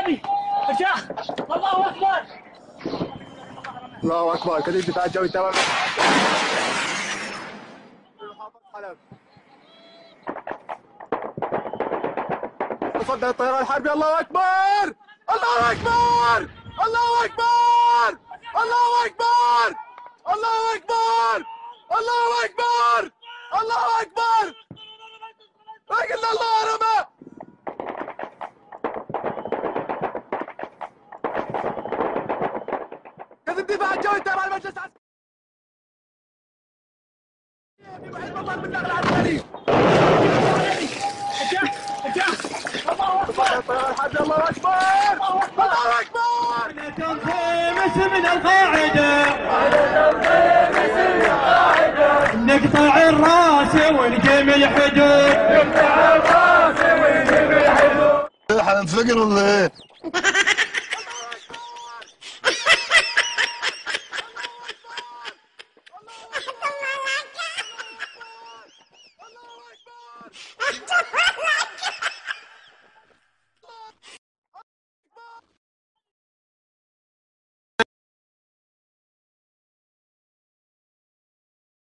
العسكري وجاه. الله اكبر الله اكبر. كتيبة الدفاع الجوي تمام. تصدر الطيران الحربي. الله اكبر الله اكبر الله اكبر الله اكبر الله اكبر الله اكبر الله اكبر. لا اله الا الله. رمى كتيبة الدفاع الجوي تابع المجلس العسكري في محيط مطار بالنقل العسكري. الله اكبر. الطيران الحربي. الله اكبر الله اكبر. تنظيم اسم القاعدة نقطع الراس ونقيم الحدود. حننفجر ولا ايه؟